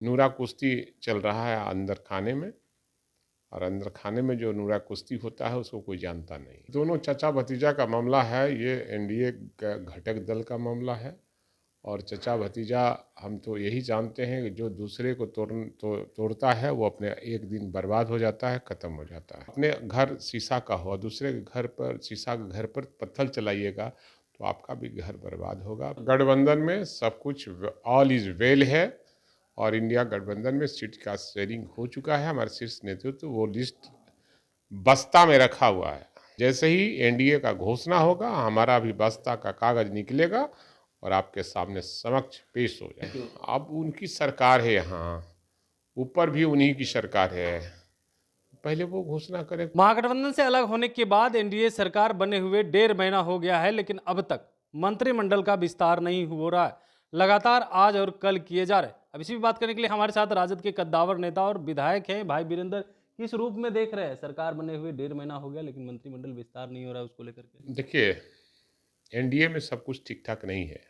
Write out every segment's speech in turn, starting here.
नूरा कुश्ती चल रहा है अंदर खाने में, और अंदर खाने में जो नूरा कुश्ती होता है उसको कोई जानता नहीं। दोनों चचा भतीजा का मामला है, ये एनडीए का घटक दल का मामला है। और चचा भतीजा हम तो यही जानते हैं कि जो दूसरे को तोड़ता है वो अपने एक दिन बर्बाद हो जाता है, ख़त्म हो जाता है। अपने घर शीशा का हो, दूसरे के घर पर शीशा के घर पर पत्थर चलाइएगा तो आपका भी घर बर्बाद होगा। गठबंधन में सब कुछ ऑल इज़ वेल है, और इंडिया गठबंधन में सीट का शेयरिंग हो चुका है। हमारे शीर्ष नेतृत्व वो लिस्ट बस्ता में रखा हुआ है। जैसे ही एनडीए का घोषणा होगा हमारा भी बस्ता का कागज निकलेगा और आपके सामने समक्ष पेश हो जाएगा। अब उनकी सरकार है, यहाँ ऊपर भी उन्हीं की सरकार है, पहले वो घोषणा करें। महागठबंधन से अलग होने के बाद एनडीए सरकार बने हुए 1.5 महीना हो गया है, लेकिन अब तक मंत्रिमंडल का विस्तार नहीं हो रहा है। लगातार आज और कल किए जा रहे हैं। अब इसी पर बात करने के लिए हमारे साथ राजद के कद्दावर नेता और विधायक हैं भाई वीरेंद्र। किस रूप में देख रहे हैं, सरकार बने हुए 1.5 महीना हो गया लेकिन मंत्रिमंडल विस्तार नहीं हो रहा है, उसको लेकर के? देखिए, एनडीए में सब कुछ ठीक ठाक नहीं है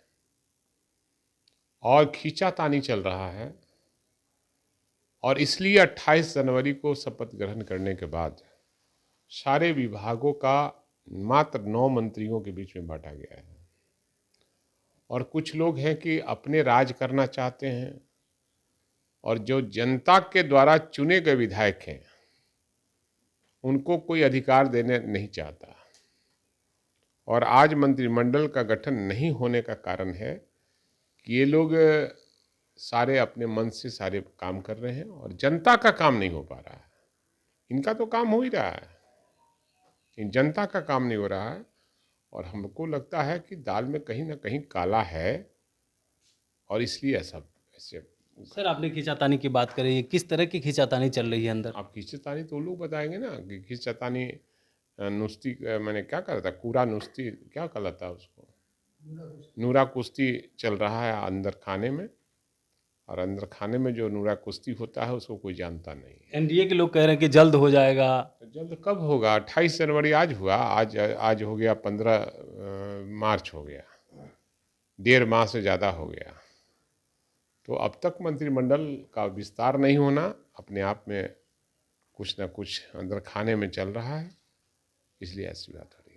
और खींचातानी चल रहा है, और इसलिए 28 जनवरी को शपथ ग्रहण करने के बाद सारे विभागों का मात्र 9 मंत्रियों के बीच में बांटा गया है। और कुछ लोग हैं कि अपने राज करना चाहते हैं, और जो जनता के द्वारा चुने गए विधायक हैं उनको कोई अधिकार देने नहीं चाहता। और आज मंत्रिमंडल का गठन नहीं होने का कारण है कि ये लोग सारे अपने मन से सारे काम कर रहे हैं और जनता का काम नहीं हो पा रहा है। इनका तो काम हो ही रहा है, इन जनता का काम नहीं हो रहा है। और हमको लगता है कि दाल में कहीं ना कहीं काला है, और इसलिए ऐसा ऐसे। सर, आपने खींचातानी की बात करी, किस तरह की खींचातानी चल रही है अंदर? आप खींचतानी तो लोग बताएंगे ना कि खींचतानी नुस्ती, मैंने क्या करा था, कूड़ा नुस्ती क्या कहलाता है उसको, नूरा कुश्ती चल रहा है अंदर खाने में, और अंदर खाने में जो नूरा कुश्ती होता है उसको कोई जानता नहीं। एनडीए के लोग कह रहे हैं कि जल्द हो जाएगा। तो जल्द कब होगा? 28 जनवरी आज हुआ, आज हो गया 15 मार्च हो गया, 1.5 माह से ज़्यादा हो गया। तो अब तक मंत्रिमंडल का विस्तार नहीं होना अपने आप में कुछ ना कुछ अंदर खाने में चल रहा है, इसलिए ऐसी बात हो रही है।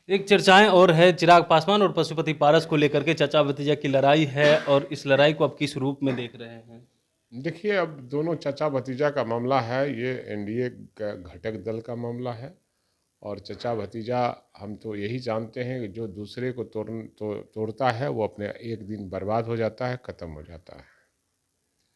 एक चर्चाएं और है चिराग पासवान और पशुपति पारस को लेकर के, चाचा भतीजा की लड़ाई है, और इस लड़ाई को आप किस रूप में देख रहे हैं? देखिए, अब दोनों चचा भतीजा का मामला है, ये एनडीए का घटक दल का मामला है। और चचा भतीजा हम तो यही जानते हैं कि जो दूसरे को तोड़ता है वो अपने एक दिन बर्बाद हो जाता है, ख़त्म हो जाता है।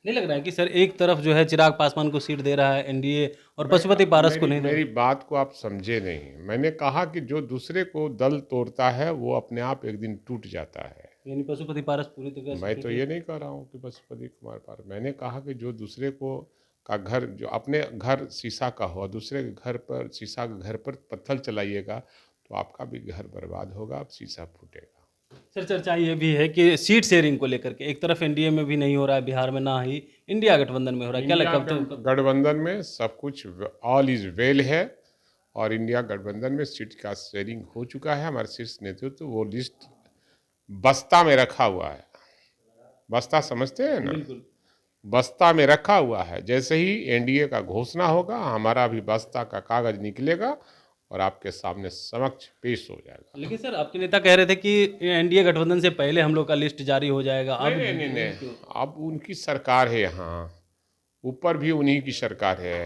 नहीं लग रहा है कि सर एक तरफ जो है चिराग पासवान को सीट दे रहा है एनडीए और पशुपति पारस को नहीं दे मेरी रहा? बात को आप समझे नहीं। मैंने कहा कि जो दूसरे को दल तोड़ता है वो अपने आप एक दिन टूट जाता है। यानी पशुपति पारस पूरी तरह से मैं तो ये नहीं कह रहा हूँ कि पशुपति कुमार पारस, मैंने कहा कि जो दूसरे को का घर, जो अपने घर शीशा का हो, दूसरे के घर पर शीशा के घर पर पत्थर चलाइएगा तो आपका भी घर बर्बाद होगा, आप शीशा फूटेगा। सर, चर्चा ये भी है कि सीट शेयरिंग को लेकर के एक तरफ एनडीए में भी नहीं हो रहा है, बिहार में ना ही इंडिया गठबंधन में हो रहा है, क्या लगता है? गठबंधन में सब कुछ ऑल इज वेल है, और इंडिया गठबंधन में सीट का शेयरिंग हो चुका है। हमारे शीर्ष नेतृत्व वो लिस्ट बस्ता में रखा हुआ है। बस्ता समझते हैं ना? बिल्कुल। बस्ता में रखा हुआ है। जैसे ही एनडीए का घोषणा होगा हमारा भी बस्ता का कागज निकलेगा और आपके सामने समक्ष पेश हो जाएगा। लेकिन सर, आपके नेता कह रहे थे कि एनडीए गठबंधन से पहले हम लोग का लिस्ट जारी हो जाएगा। अब नहीं, अब उनकी सरकार है, यहाँ ऊपर भी उन्हीं की सरकार है,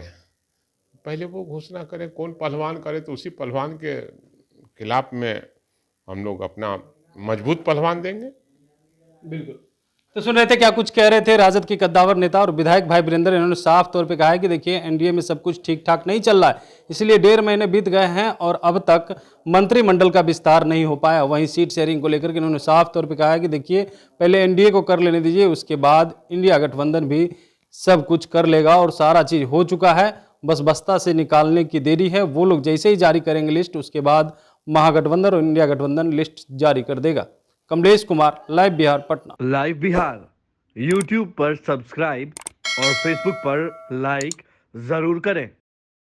पहले वो घोषणा करें। कौन पहलवान करे तो उसी पहलवान के खिलाफ में हम लोग अपना मजबूत पहलवान देंगे। बिल्कुल। तो सुन रहे थे क्या कुछ कह रहे थे राजद के कद्दावर नेता और विधायक भाई वीरेंद्र। इन्होंने साफ तौर पे कहा है कि देखिए एनडीए में सब कुछ ठीक ठाक नहीं चल रहा है, इसलिए 1.5 महीने बीत गए हैं और अब तक मंत्रिमंडल का विस्तार नहीं हो पाया। वहीं सीट शेयरिंग को लेकर के इन्होंने साफ तौर पे कहा है कि देखिए पहले एनडीए को कर लेने दीजिए, उसके बाद इंडिया गठबंधन भी सब कुछ कर लेगा और सारा चीज हो चुका है, बस बस्ता से निकालने की देरी है। वो लोग जैसे ही जारी करेंगे लिस्ट, उसके बाद महागठबंधन और इंडिया गठबंधन लिस्ट जारी कर देगा। Kamlesh Kumar, live Bihar, Patna. Live Bihar YouTube पर सब्सक्राइब और फेसबुक पर लाइक जरूर करें।